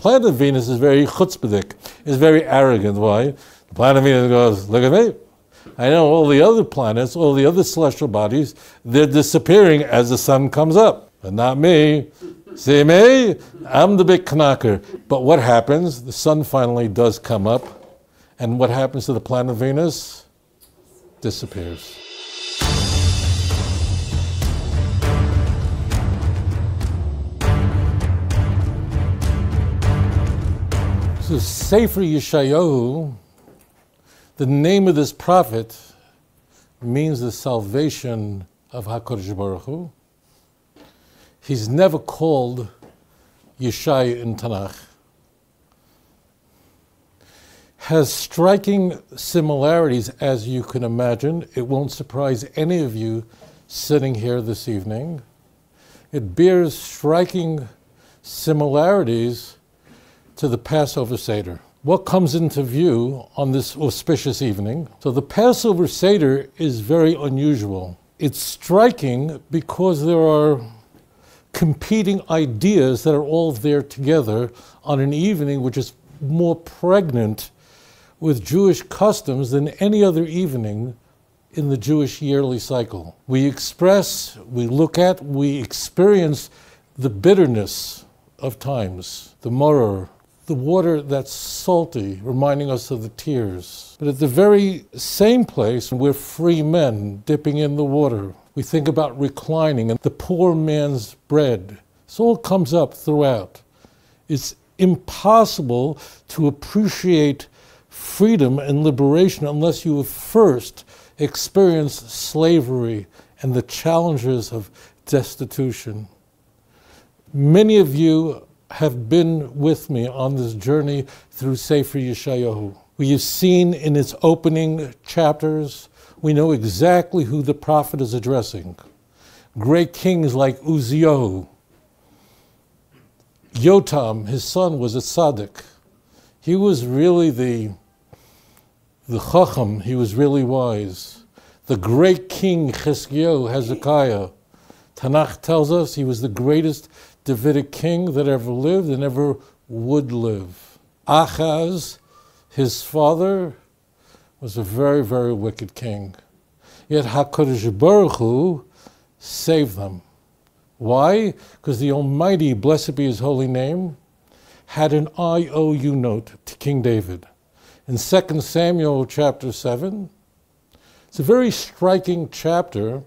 planet Venus is very chutzpahdik, is very arrogant. Why? The planet Venus goes, look at me. I know all the other planets, all the other celestial bodies, they're disappearing as the sun comes up, but not me. See me? I'm the big knocker. But what happens? The sun finally does come up, and what happens to the planet Venus? Disappears. So Sefri Yeshayahu, the name of this prophet, means the salvation of HaKadosh Baruch Hu. He's never called Yeshai in Tanakh. Has striking similarities, as you can imagine. It won't surprise any of you sitting here this evening. It bears striking similarities to the Passover Seder. What comes into view on this auspicious evening? So the Passover Seder is very unusual. It's striking because there are competing ideas that are all there together on an evening which is more pregnant with Jewish customs than any other evening in the Jewish yearly cycle. We express, we look at, we experience the bitterness of times, the maror, the water that's salty, reminding us of the tears. But at the very same place, we're free men dipping in the water. We think about reclining and the poor man's bread. This all comes up throughout. It's impossible to appreciate freedom and liberation unless you have first experienced slavery and the challenges of destitution. Many of you have been with me on this journey through Sefri Yeshayahu. We have seen in its opening chapters, we know exactly who the prophet is addressing. Great kings like Uzziyahu. Yotam, his son, was a tzaddik. He was really the chacham, he was really wise. The great king Chizkiyahu, Hezekiah. Tanakh tells us he was the greatest Davidic king that ever lived and ever would live. Achaz, his father, was a very, very wicked king. Yet HaKadosh Baruch Hu saved them. Why? Because the Almighty, blessed be His holy name, had an IOU note to King David. In 2 Samuel chapter 7, it's a very striking chapter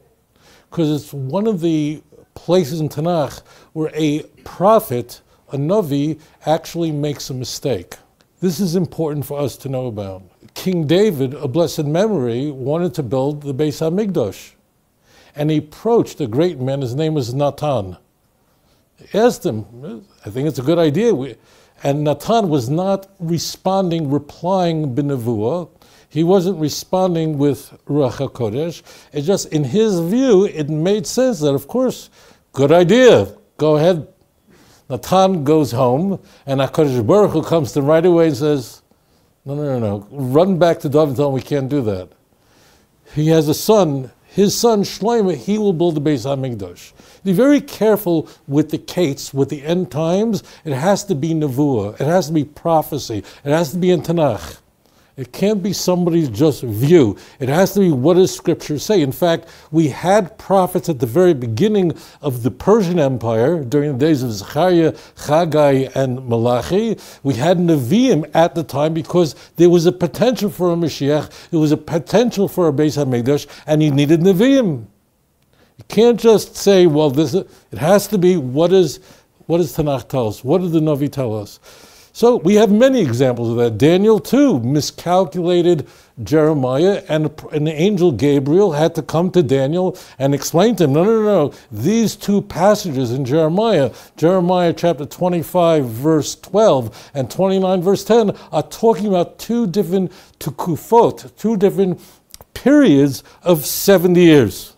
because it's one of the places in Tanakh where a prophet, a Navi, actually makes a mistake. This is important for us to know about. King David, a blessed memory, wanted to build the Beis HaMikdash. And he approached a great man, his name was Natan. He asked him, I think it's a good idea. And Natan was not responding, replying b'nevuah. He wasn't responding with Ruach HaKodesh. It just, in his view, it made sense that, of course, good idea, go ahead. Natan goes home, and HaKadosh Baruch Hu comes to him right away and says, no, run back to David and tell him we can't do that. He has a son, his son Shlomo, he will build the Beis HaMikdash. Be very careful with the Kates, with the end times. It has to be nevuah, it has to be prophecy, it has to be in Tanakh. It can't be somebody's just view. It has to be what does Scripture say. In fact, we had prophets at the very beginning of the Persian Empire, during the days of Zechariah, Haggai, and Malachi. We had Nevi'im at the time because there was a potential for a Mashiach, there was a potential for a Beis HaMikdash, and you needed Nevi'im. You can't just say, well, it has to be what does Tanakh tell us? What did the Navi tell us? So we have many examples of that. Daniel too miscalculated Jeremiah, and an angel Gabriel had to come to Daniel and explain to him, no. These two passages in Jeremiah chapter 25 verse 12 and 29 verse 10 are talking about two different tukufot, two different periods of 70 years.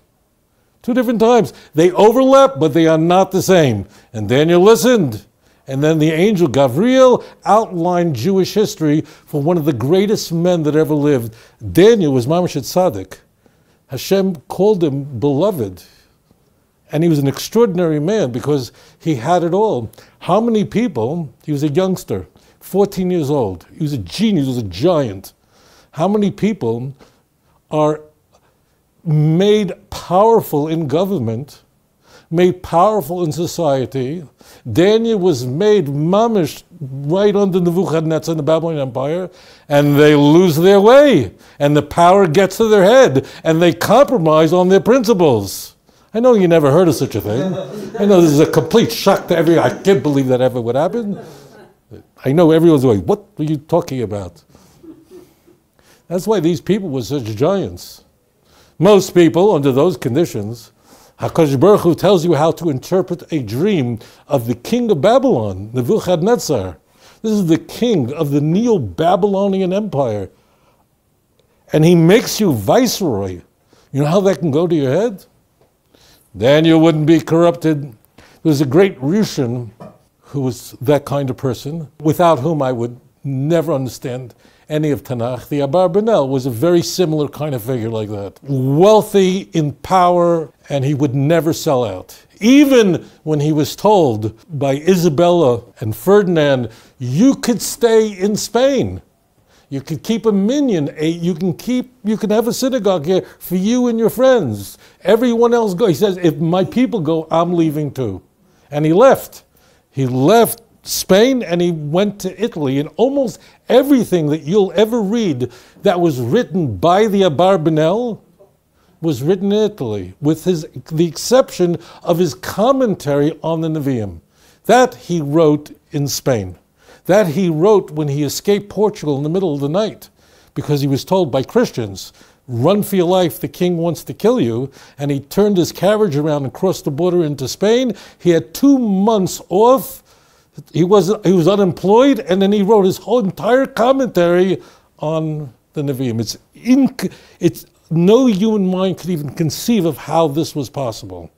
Two different times. They overlap, but they are not the same. And Daniel listened. And then the angel Gabriel outlined Jewish history for one of the greatest men that ever lived. Daniel was Mamash Tzaddik. Hashem called him beloved. And he was an extraordinary man because he had it all. How many people, he was a youngster, 14 years old. He was a genius, he was a giant. How many people are made powerful in government, made powerful in society? Daniel was made mamish right under Nebuchadnezzar in the Babylonian Empire, and they lose their way, and the power gets to their head, and they compromise on their principles. I know you never heard of such a thing. I know this is a complete shock to everyone. I can't believe that ever would happen. I know everyone's like, what are you talking about? That's why these people were such giants. Most people, under those conditions, HaKadosh Baruch Hu tells you how to interpret a dream of the king of Babylon, Nebuchadnezzar. This is the king of the Neo-Babylonian Empire. And he makes you viceroy. You know how that can go to your head? Daniel wouldn't be corrupted. There was a great Rishon who was that kind of person, without whom I would never understand any of Tanakh. The Abarbanel was a very similar kind of figure like that. Wealthy, in power, and he would never sell out. Even when he was told by Isabella and Ferdinand, you could stay in Spain. You could keep a minyan. You can have a synagogue here for you and your friends. Everyone else go. He says, if my people go, I'm leaving too. And he left. He left Spain and he went to Italy. And almost everything that you'll ever read that was written by the Abarbanel was written in Italy, with the exception of his commentary on the Nevi'im. That he wrote in Spain. That he wrote when he escaped Portugal in the middle of the night, because he was told by Christians, run for your life, the king wants to kill you. And he turned his carriage around and crossed the border into Spain. He had 2 months off. He was unemployed, and then he wrote his whole entire commentary on the Nevi'im. It's no human mind could even conceive of how this was possible.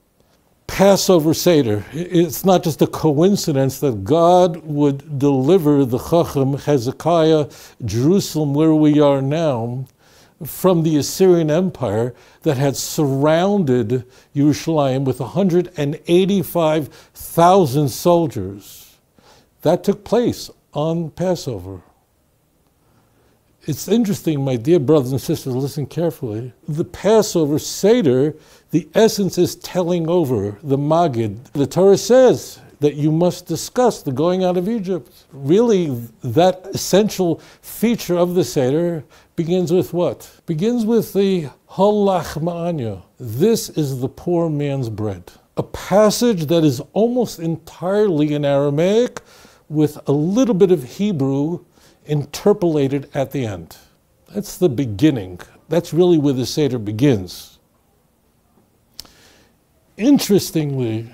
Passover Seder. It's not just a coincidence that God would deliver the Chacham, Hezekiah, Jerusalem, where we are now, from the Assyrian Empire that had surrounded Yerushalayim with 185,000 soldiers. That took place on Passover. It's interesting, my dear brothers and sisters, listen carefully. The Passover Seder, the essence is telling over the Magid. The Torah says that you must discuss the going out of Egypt. Really, that essential feature of the Seder begins with what? Begins with the Halach Ma'anya. This is the poor man's bread. A passage that is almost entirely in Aramaic with a little bit of Hebrew interpolated at the end. That's the beginning. That's really where the Seder begins. Interestingly,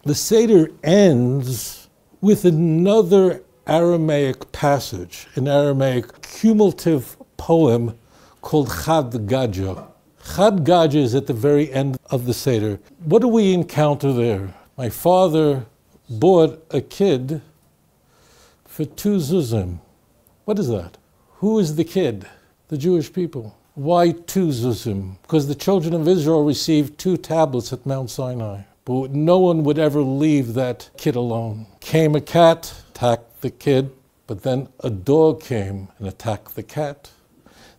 the Seder ends with another Aramaic passage, an Aramaic cumulative poem called Chad Gadya. Chad Gadya is at the very end of the Seder. What do we encounter there? My father bought a kid for 2 zuzim. What is that? Who is the kid? The Jewish people. Why 2 zuzim? Because the children of Israel received 2 tablets at Mount Sinai. But no one would ever leave that kid alone. Came a cat, attacked the kid, but then a dog came and attacked the cat.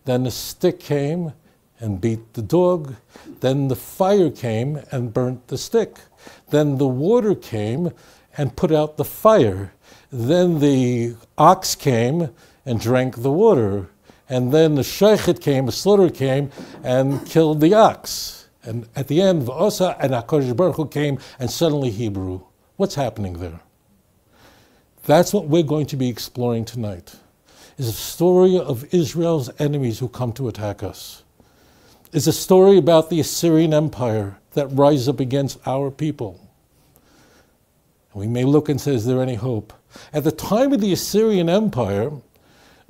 Then a stick came and beat the dog. Then the fire came and burnt the stick. Then the water came and put out the fire. Then the ox came and drank the water. And then the sheichet came, a slaughter came, and killed the ox. And at the end, V'osa and HaKadosh Baruch Hu came, and suddenly Hebrew. What's happening there? That's what we're going to be exploring tonight, is a story of Israel's enemies who come to attack us. It's a story about the Assyrian Empire that rises up against our people. We may look and say, is there any hope? At the time of the Assyrian Empire,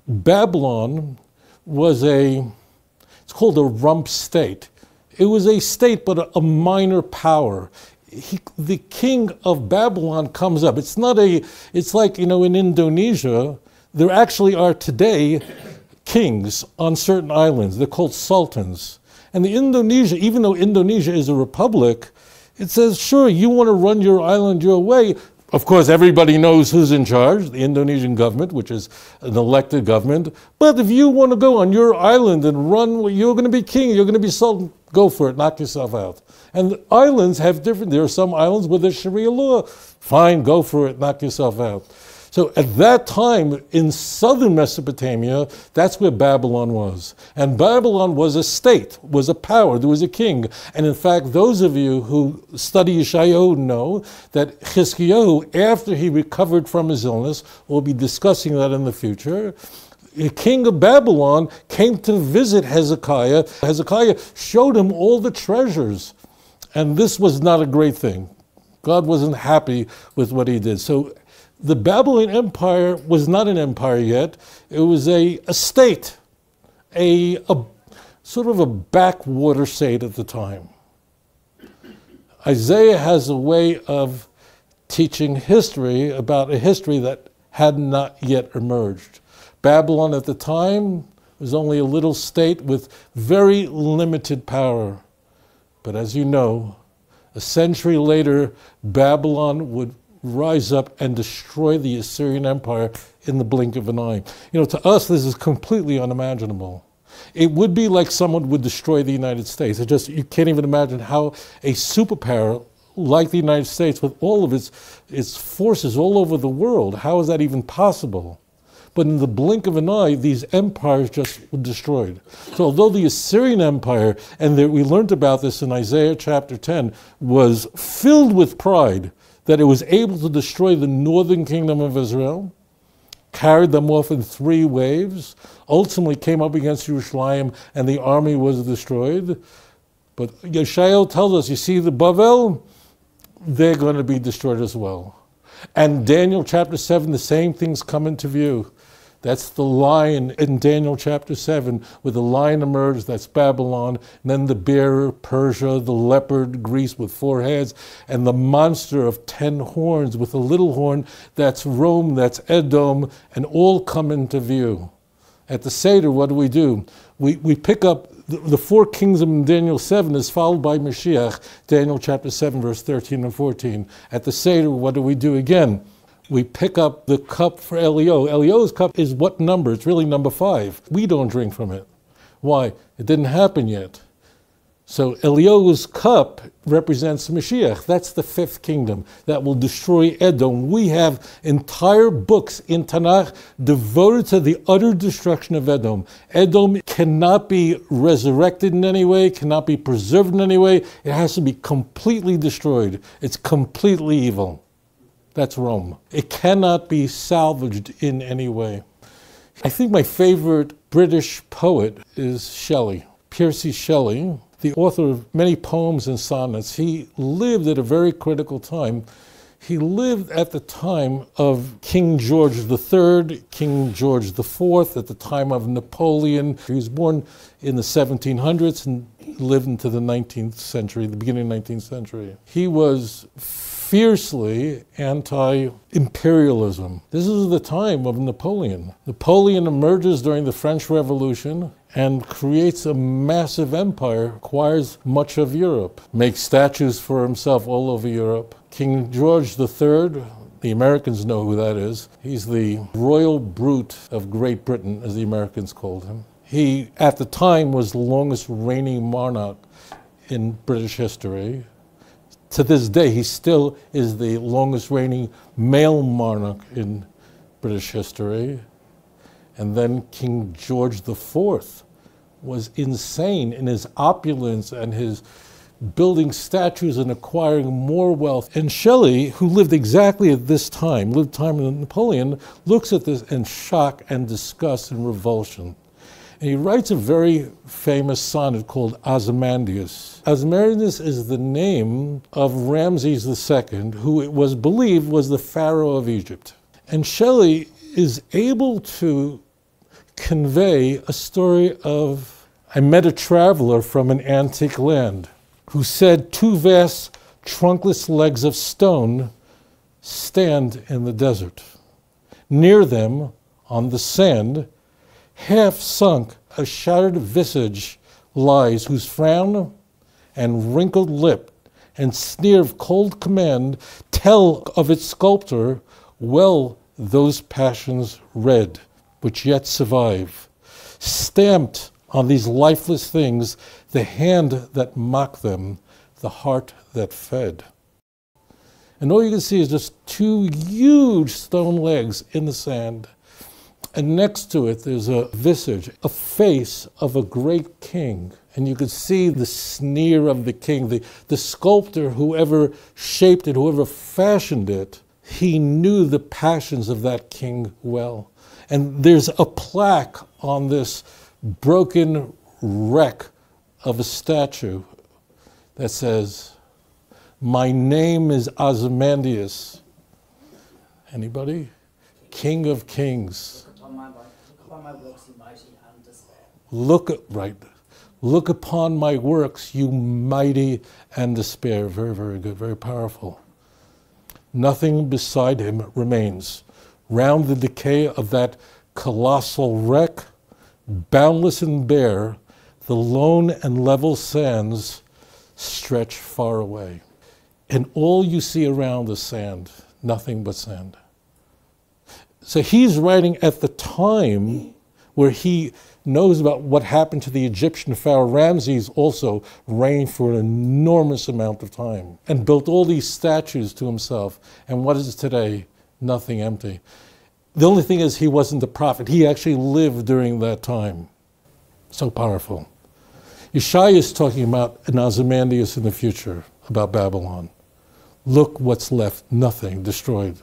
Babylon was it's called a rump state. It was a state, but a minor power. The king of Babylon comes up. It's like, in Indonesia, there actually are today kings on certain islands. They're called sultans. And even though Indonesia is a republic, It says, sure, you want to run your island your way. Of course, everybody knows who's in charge, the Indonesian government, which is an elected government. But if you want to go on your island and run, you're going to be king, you're going to be sultan, go for it, knock yourself out. And the islands have different, there are some islands with a Sharia law. Fine, go for it, knock yourself out. So at that time, in southern Mesopotamia, that's where Babylon was. And Babylon was a state, was a power, there was a king. And in fact, those of you who study Yeshayahu know that Chizkiyahu, after he recovered from his illness, we'll be discussing that in the future, the king of Babylon came to visit Hezekiah. Hezekiah showed him all the treasures. And this was not a great thing. God wasn't happy with what he did. So the Babylonian Empire was not an empire yet. It was a state, a sort of a backwater state at the time. Isaiah has a way of teaching history about a history that had not yet emerged. Babylon at the time was only a little state with very limited power. But as you know, a century later, Babylon would rise up and destroy the Assyrian Empire in the blink of an eye. You know, to us, this is completely unimaginable. It would be like someone would destroy the United States. You can't even imagine how a superpower like the United States, with all of its forces all over the world, how is that even possible? But in the blink of an eye, these empires just were destroyed. So although the Assyrian Empire, and we learned about this in Isaiah chapter 10, was filled with pride, that it was able to destroy the northern kingdom of Israel, carried them off in 3 waves, ultimately came up against Jerusalem, and the army was destroyed. But Yeshayahu tells us, you see the Bavel, they're going to be destroyed as well. And Daniel chapter 7, the same things come into view. That's the lion in Daniel chapter 7, where the lion emerged, that's Babylon, and then the bear, Persia, the leopard, Greece with 4 heads, and the monster of 10 horns with a little horn, that's Rome, that's Edom, and all come into view. At the Seder, what do? We pick up the 4 kings in Daniel 7 is followed by Mashiach, Daniel chapter 7, verse 13 and 14. At the Seder, what do again? We pick up the cup for Eliyahu. Eliyahu's cup is what number? It's really number 5. We don't drink from it. Why? It didn't happen yet. So Eliyahu's cup represents Mashiach. That's the 5th kingdom that will destroy Edom. We have entire books in Tanakh devoted to the utter destruction of Edom. Edom cannot be resurrected in any way, cannot be preserved in any way. It has to be completely destroyed. It's completely evil. That's Rome. It cannot be salvaged in any way. I think my favorite British poet is Shelley, Percy Shelley, the author of many poems and sonnets. He lived at a very critical time. He lived at the time of King George III, King George IV, at the time of Napoleon. He was born in the 1700s and lived into the 19th century, the beginning of the 19th century. He was fiercely anti-imperialism. This is the time of Napoleon. Napoleon emerges during the French Revolution and creates a massive empire, acquires much of Europe, makes statues for himself all over Europe. King George III, the Americans know who that is. He's the royal brute of Great Britain, as the Americans called him. He, at the time, was the longest reigning monarch in British history. To this day, he still is the longest reigning male monarch in British history. And then King George IV was insane in his opulence and his building statues and acquiring more wealth. And Shelley, who lived exactly at this time, lived time in Napoleon, looks at this in shock and disgust and revulsion. And he writes a very famous sonnet called Ozymandias. Ozymandias is the name of Ramses II, who it was believed was the pharaoh of Egypt. And Shelley is able to convey a story of, I met a traveler from an antique land who said 2 vast trunkless legs of stone stand in the desert. Near them, on the sand, half sunk, a shattered visage lies, whose frown and wrinkled lip and sneer of cold command tell of its sculptor, well those passions red, which yet survive. Stamped on these lifeless things, the hand that mocked them, the heart that fed. And all you can see is just two huge stone legs in the sand. And next to it, there's a visage, a face of a great king. And you could see the sneer of the king. The sculptor, whoever shaped it, whoever fashioned it, he knew the passions of that king well. And there's a plaque on this broken wreck of a statue that says, "My name is Ozymandias." Anybody? King of kings. Look upon my works, you mighty and despair. Very, very good, very powerful. Nothing beside him remains. Round the decay of that colossal wreck, boundless and bare, the lone and level sands stretch far away. And all you see around is sand, nothing but sand. So he's writing at the time where he knows about what happened to the Egyptian pharaoh. Ramses also reigned for an enormous amount of time and built all these statues to himself. And what is it today? Nothing, empty. The only thing is he wasn't a prophet. He actually lived during that time. So powerful. Yeshעיהו is talking about an Ozymandias in the future, about Babylon. Look what's left, nothing, destroyed.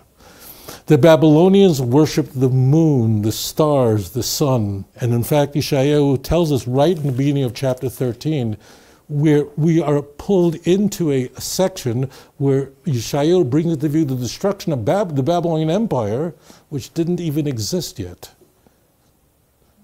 The Babylonians worshipped the moon, the stars, the sun. And in fact, Yeshעיהו tells us right in the beginning of chapter 13, where we are pulled into a section where Yeshעיהו brings into view the destruction of the Babylonian Empire, which didn't even exist yet.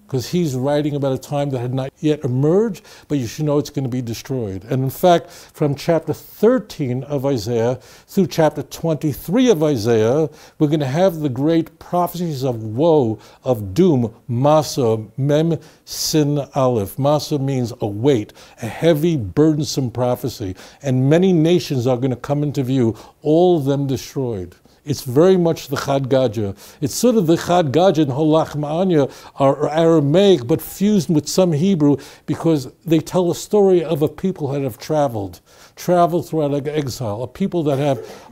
Because he's writing about a time that had not yet emerged, but you should know it's going to be destroyed. And in fact, from chapter 13 of Isaiah through chapter 23 of Isaiah, we're going to have the great prophecies of woe, of doom, Masa, Mem, Sin, Aleph. Masa means a weight, a heavy, burdensome prophecy. And many nations are going to come into view, all of them destroyed. It's very much the Chad Gadya. It's sort of the Chad Gadya and Holach Ma'anya are Aramaic, but fused with some Hebrew, because they tell a story of a people that have traveled throughout exile, a people that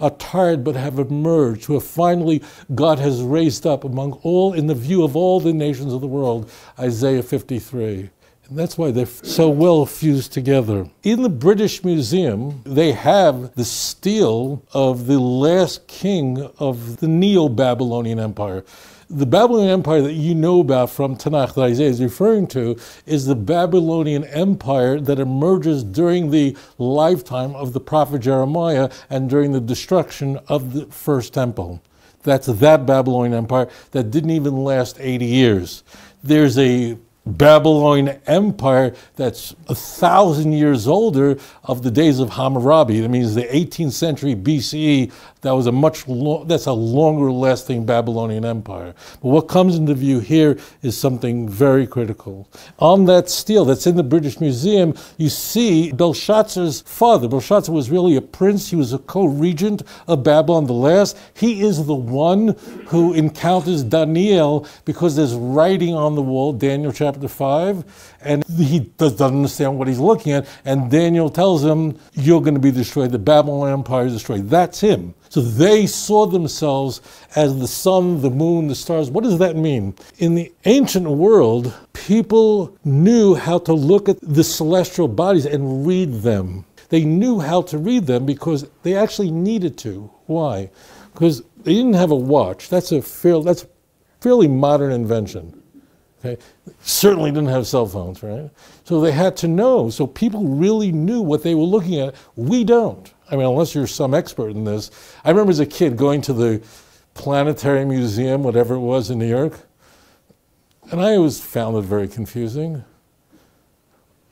are tired but have emerged, who have finally, God has raised up among all, in the view of all the nations of the world, Isaiah 53. And that's why they're so well fused together. In the British Museum, they have the stele of the last king of the Neo-Babylonian Empire. The Babylonian Empire that you know about from Tanakh that Isaiah is referring to is the Babylonian Empire that emerges during the lifetime of the prophet Jeremiah and during the destruction of the first temple. That's that Babylonian Empire that didn't even last 80 years. There's a Babylonian Empire that's 1,000 years older, of the days of Hammurabi. That means the 18th century BCE. That was that's a longer lasting Babylonian Empire. But what comes into view here is something very critical. On that stele that's in the British Museum, you see Belshazzar's father. Belshazzar was really a prince. He was a co-regent of Babylon the last. He is the one who encounters Daniel, because there's writing on the wall, Daniel chapter 5, and he doesn't understand what he's looking at, and Daniel tells him, you're going to be destroyed, the Babylonian Empire is destroyed. That's him. So they saw themselves as the sun, the moon, the stars. What does that mean? In the ancient world, people knew how to look at the celestial bodies and read them. They knew how to read them because they actually needed to. Why? Because they didn't have a watch. That's a fairly modern invention. Okay? Certainly didn't have cell phones, right? So they had to know. So people really knew what they were looking at. We don't. I mean, unless you're some expert in this. I remember as a kid going to the Planetary Museum, whatever it was in New York, and I always found it very confusing.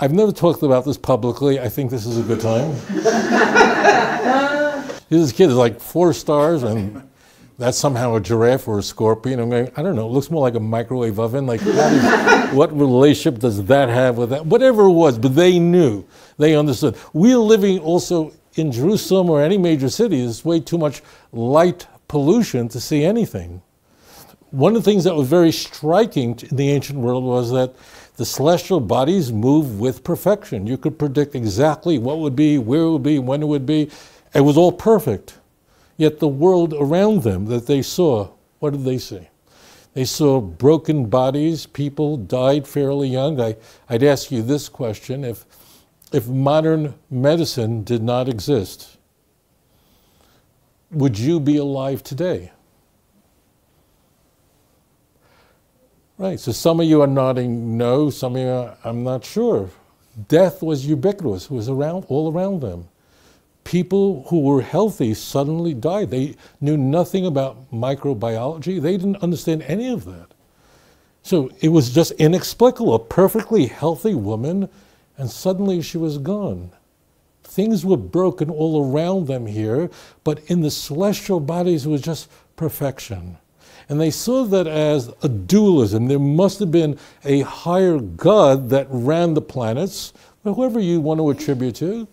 I've never talked about this publicly. I think this is a good time. This kid is like 4 stars, and that's somehow a giraffe or a scorpion. I'm going, I don't know, it looks more like a microwave oven. Like, what relationship does that have with that? Whatever it was, but they knew. They understood. We're living also in Jerusalem or any major city, there's way too much light pollution to see anything. One of the things that was very striking in the ancient world was that the celestial bodies move with perfection. You could predict exactly what would be, where it would be, when it would be. It was all perfect. Yet the world around them that they saw, what did they see? They saw broken bodies. People died fairly young. I'd ask you this question: if modern medicine did not exist, would you be alive today? Right, so some of you are nodding no, some of you are, I'm not sure. Death was ubiquitous, it was around, all around them. People who were healthy suddenly died. They knew nothing about microbiology. They didn't understand any of that. So it was just inexplicable. A perfectly healthy woman, and suddenly she was gone. Things were broken all around them here, but in the celestial bodies it was just perfection. And they saw that as a dualism. There must have been a higher God that ran the planets, whoever you want to attribute to.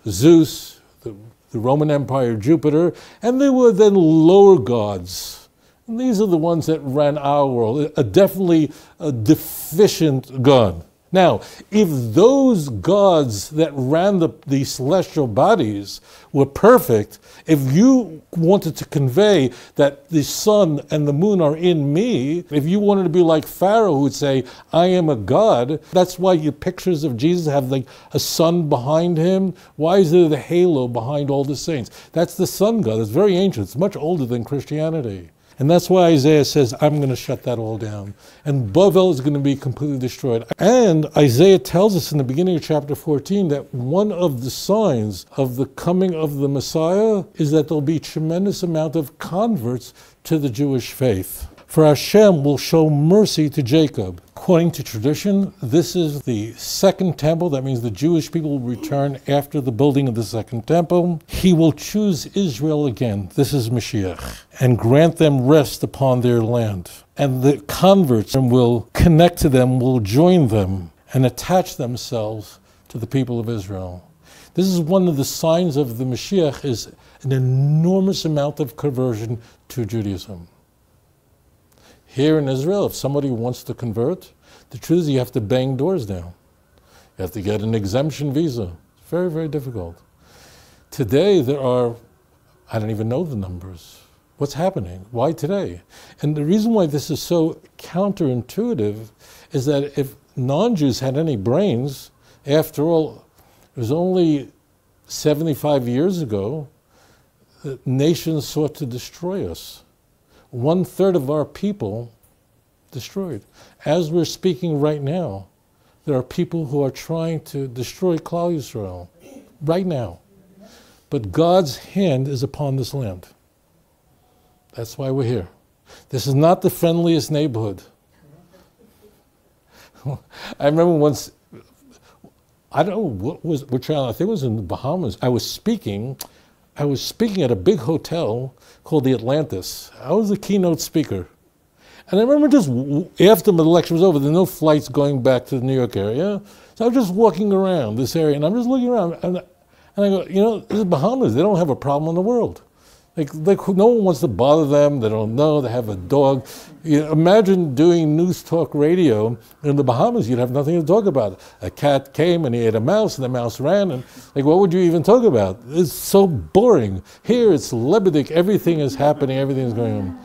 Zeus, the Roman Empire, Jupiter, and there were then lower gods. And these are the ones that ran our world, definitely a deficient God. Now, if those gods that ran the celestial bodies were perfect, if you wanted to convey that the sun and the moon are in me, if you wanted to be like Pharaoh who would say, I am a god, that's why your pictures of Jesus have like a sun behind him. Why is there the halo behind all the saints? That's the sun god. It's very ancient. It's much older than Christianity. And that's why Isaiah says, I'm going to shut that all down. And Babel is going to be completely destroyed. And Isaiah tells us in the beginning of chapter 14 that one of the signs of the coming of the Messiah is that there'll be a tremendous amount of converts to the Jewish faith. For Hashem will show mercy to Jacob. According to tradition, this is the second temple. That means the Jewish people will return after the building of the second temple. He will choose Israel again. This is Mashiach. And grant them rest upon their land. And the converts will connect to them, will join them, and attach themselves to the people of Israel. This is one of the signs of the Mashiach, is an enormous amount of conversion to Judaism. Here in Israel, if somebody wants to convert, the truth is you have to bang doors down. You have to get an exemption visa. It's very, very difficult. Today there are, I don't even know the numbers. What's happening? Why today? And the reason why this is so counterintuitive is that if non-Jews had any brains, after all, it was only 75 years ago that nations sought to destroy us. 1/3 of our people destroyed. As we're speaking right now, there are people who are trying to destroy Klal Yisrael right now. But God's hand is upon this land. That's why we're here. This is not the friendliest neighborhood. I remember once, I don't know which island, I think it was in the Bahamas. I was speaking at a big hotel called the Atlantis. I was the keynote speaker. And I remember just after the lecture was over, there were no flights going back to the New York area. So I was just walking around this area, and I'm just looking around, and I go, you know, this is Bahamas. They don't have a problem in the world. Like no one wants to bother them. They don't know. They have a dog. You know, imagine doing news talk radio in the Bahamas. You'd have nothing to talk about. A cat came and he ate a mouse, and the mouse ran. And like, what would you even talk about? It's so boring. Here it's lebedik. Everything is happening. Everything is going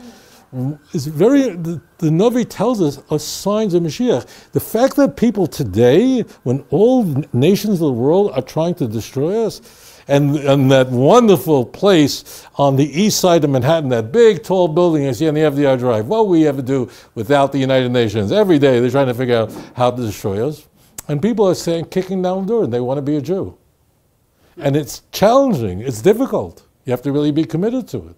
on. It's very. The Navi tells us are signs of Mashiach. The fact that people today, when all nations of the world are trying to destroy us, and that wonderful place on the east side of Manhattan, that big, tall building you see on the FDR Drive. What will we ever do without the United Nations? Every day they're trying to figure out how to destroy us. And people are saying, kicking down the door, and they want to be a Jew. And it's challenging. It's difficult. You have to really be committed to it.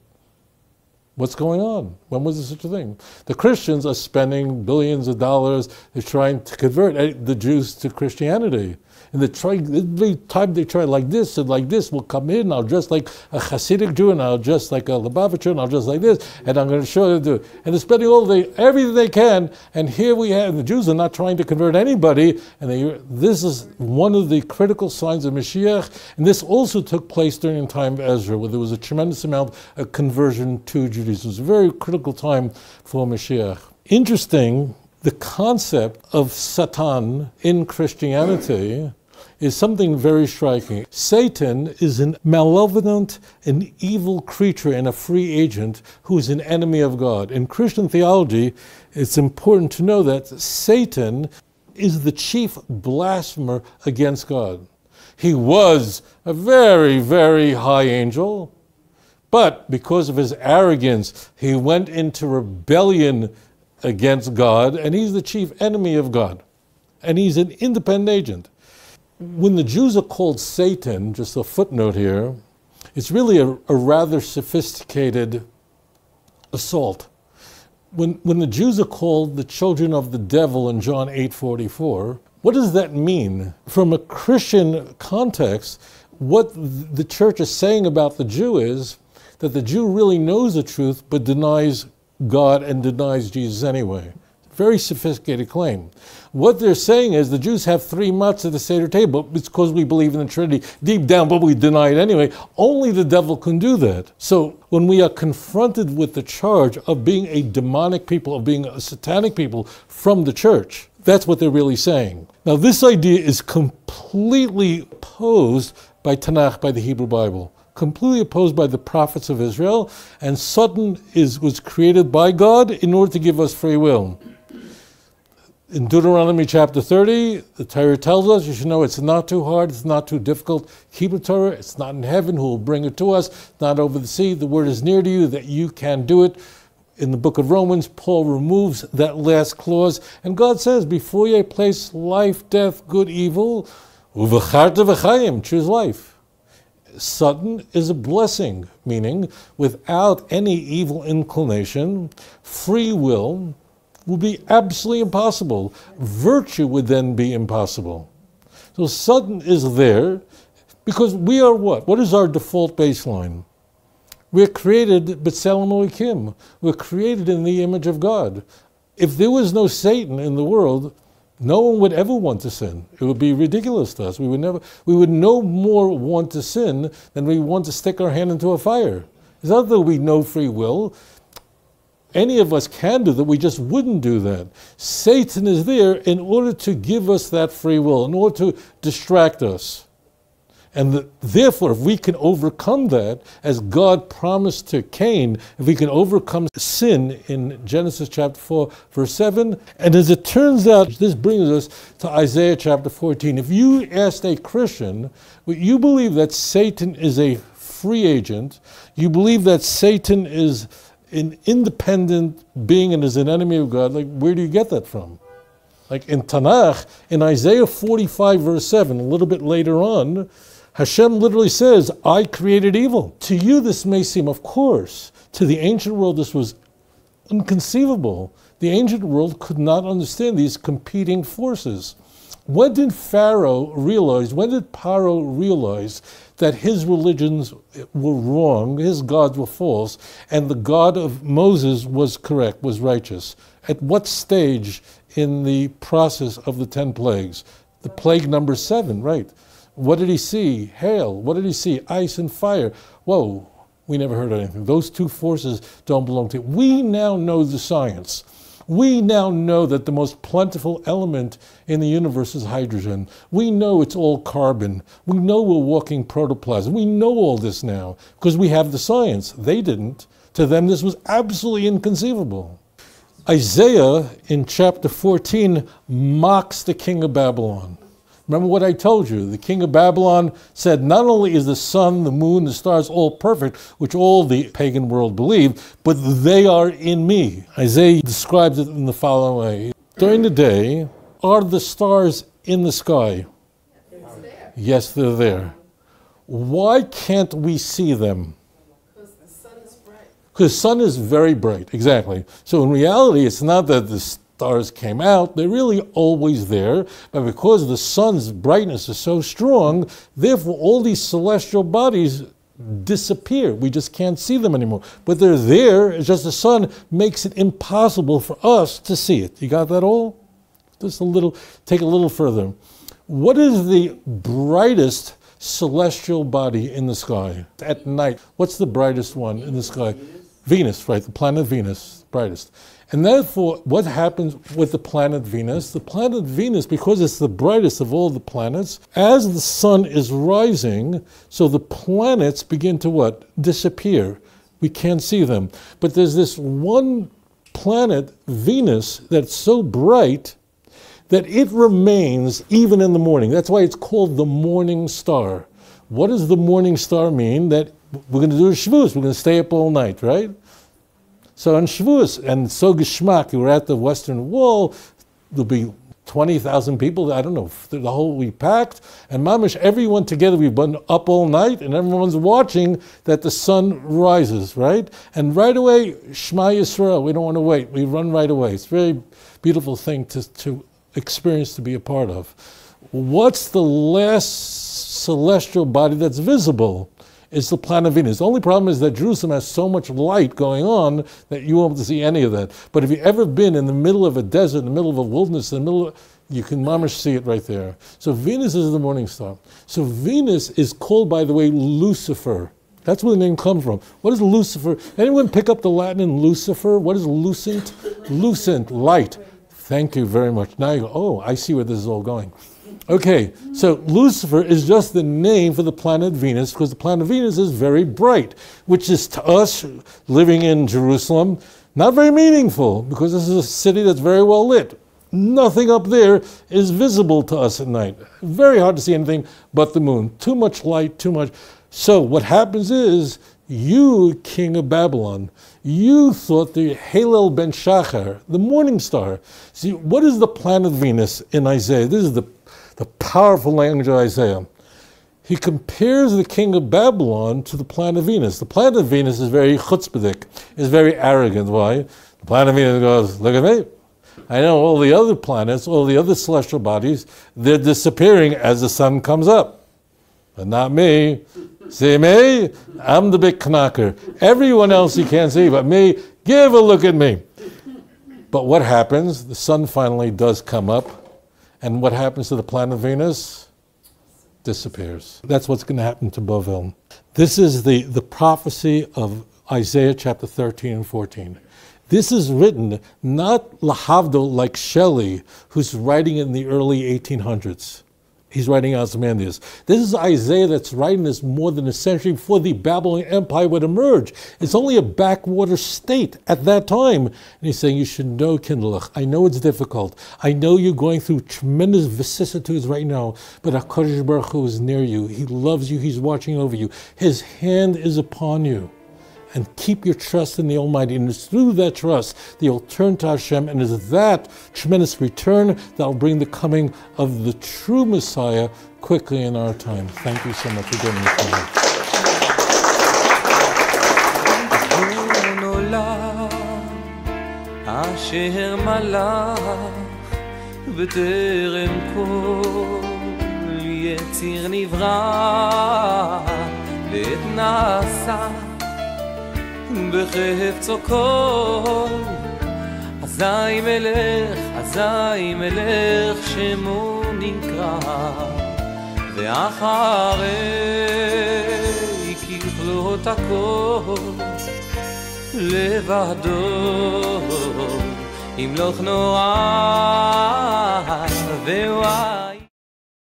What's going on? When was there such a thing? The Christians are spending billions of dollars. They're trying to convert the Jews to Christianity. And every time they try like this and like this, will come in, I'll dress like a Hasidic Jew, and I'll dress like a Lubavitcher, and I'll dress like this, and I'm going to show them. And they're spending all day, everything they can, and here we have, the Jews are not trying to convert anybody, and this is one of the critical signs of Mashiach, and this also took place during the time of Ezra, where there was a tremendous amount of conversion to Judaism. It was a very critical time for Mashiach. Interesting, the concept of Satan in Christianity is something very striking. Satan is a malevolent, an evil creature and a free agent who is an enemy of God. In Christian theology, it's important to know that Satan is the chief blasphemer against God. He was a very, very high angel, but because of his arrogance, he went into rebellion against God, and he's the chief enemy of God. And he's an independent agent. When the Jews are called Satan, just a footnote here, it's really a rather sophisticated assault. When the Jews are called the children of the devil in John 8:44, what does that mean? From a Christian context, what the church is saying about the Jew is that the Jew really knows the truth but denies God and denies Jesus anyway. Very sophisticated claim. What they're saying is the Jews have 3 matzah at the Seder table. It's because we believe in the Trinity deep down, but we deny it anyway. Only the devil can do that. So when we are confronted with the charge of being a demonic people, of being a satanic people from the church, that's what they're really saying. Now this idea is completely opposed by Tanakh, by the Hebrew Bible. Completely opposed by the prophets of Israel, and Satan was created by God in order to give us free will. In Deuteronomy chapter 30, the Torah tells us, you should know it's not too hard, it's not too difficult. Keep the Torah, it's not in heaven, who will bring it to us, it's not over the sea, the word is near to you, that you can do it. In the book of Romans, Paul removes that last clause, and God says, before you place life, death, good, evil, uvacharta v'chayim, choose life. Satan is a blessing, meaning without any evil inclination, free will would be absolutely impossible. Virtue would then be impossible. So Satan is there because we are what? What is our default baseline? We're created b'tselem Elokim. We're created in the image of God. If there was no Satan in the world, no one would ever want to sin. It would be ridiculous to us. We would no more want to sin than we want to stick our hand into a fire. It's not that we know free will. Any of us can do that, we just wouldn't do that. Satan is there in order to give us that free will, in order to distract us. And therefore, if we can overcome that, as God promised to Cain, if we can overcome sin in Genesis chapter 4, verse 7, and as it turns out, this brings us to Isaiah chapter 14. If you asked a Christian, you believe that Satan is a free agent, you believe that Satan is an independent being and is an enemy of God, like, where do you get that from? Like in Tanakh, in Isaiah 45, verse 7, a little bit later on, Hashem literally says, I created evil. To you this may seem, of course, to the ancient world this was inconceivable. The ancient world could not understand these competing forces. When did Paro realize that his religions were wrong, his gods were false, and the God of Moses was correct, was righteous? At what stage in the process of the 10 plagues? The plague number 7, right? What did he see? Hail. What did he see? Ice and fire. Whoa, we never heard anything. Those two forces don't belong to him. We now know the science. We now know that the most plentiful element in the universe is hydrogen. We know it's all carbon. We know we're walking protoplasm. We know all this now because we have the science. They didn't. To them, this was absolutely inconceivable. Isaiah in chapter 14 mocks the king of Babylon. Remember what I told you. The king of Babylon said, not only is the sun, the moon, the stars all perfect, which all the pagan world believed, but they are in me. Isaiah describes it in the following way. During the day, are the stars in the sky? Yes, they're there. Why can't we see them? Because the sun is bright. Because the sun is very bright, exactly. So in reality, it's not that the stars came out. They're really always there, but because the sun's brightness is so strong, therefore all these celestial bodies disappear. We just can't see them anymore. But they're there, it's just the sun makes it impossible for us to see it. You got that all? Just a little, take a little further. What is the brightest celestial body in the sky at night? What's the brightest one in the sky? Venus, right, the planet Venus, brightest. And therefore, what happens with the planet Venus? The planet Venus, because it's the brightest of all the planets, as the sun is rising, so the planets begin to what? Disappear. We can't see them. But there's this one planet, Venus, that's so bright that it remains even in the morning. That's why it's called the morning star. What does the morning star mean? That we're going to do a Shavuos, we're going to stay up all night, right? So on Shavuos, and so Geschmack, we're at the Western Wall, there'll be 20,000 people, I don't know, the whole week packed, and mamish, everyone together, we've been up all night, and everyone's watching that the sun rises, right? And right away, Shema Yisrael, we don't want to wait, we run right away. It's a very beautiful thing to experience, to be a part of. What's the last celestial body that's visible? It's the planet Venus. The only problem is that Jerusalem has so much light going on that you won't see any of that. But if you've ever been in the middle of a desert, in the middle of a wilderness, in the middle of, you can mamish see it right there. So Venus is the morning star. So Venus is called, by the way, Lucifer. That's where the name comes from. What is Lucifer? Anyone pick up the Latin in Lucifer? What is lucent? Lucent, light. Thank you very much. Now you go, oh, I see where this is all going. Okay, so Lucifer is just the name for the planet Venus because the planet Venus is very bright, which is to us living in Jerusalem not very meaningful because this is a city that's very well lit. Nothing up there is visible to us at night. Very hard to see anything but the moon. Too much light, too much. So what happens is, you, king of Babylon, you thought the Halel ben Shachar, the morning star. See, what is the planet Venus in Isaiah? This is the powerful language of Isaiah. He compares the king of Babylon to the planet Venus. The planet Venus is very chutzpahdik, is very arrogant. Why? The planet Venus goes, look at me. I know all the other planets, all the other celestial bodies, they're disappearing as the sun comes up. But not me. See me? I'm the big knocker. Everyone else you can't see, but me, give a look at me. But what happens? The sun finally does come up. And what happens to the planet Venus? Disappears. That's what's going to happen to Bavel. This is the prophecy of Isaiah chapter 13 and 14. This is written not lahavdo like Shelley, who's writing in the early 1800s. He's writing Ozymandias. This is Isaiah that's writing this more than a century before the Babylonian Empire would emerge. It's only a backwater state at that time. And he's saying, you should know, Kindlech, I know it's difficult. I know you're going through tremendous vicissitudes right now, but HaKadosh Baruch Hu is near you. He loves you. He's watching over you. His hand is upon you. And keep your trust in the Almighty. And it's through that trust that you'll turn to Hashem. And it's that tremendous return that will bring the coming of the true Messiah quickly in our time. Thank you so much for giving me time. בחפצו כל אזי מלך שמו נקרא ואחרי ככלות הכל לבדו ימלוך נורא והוא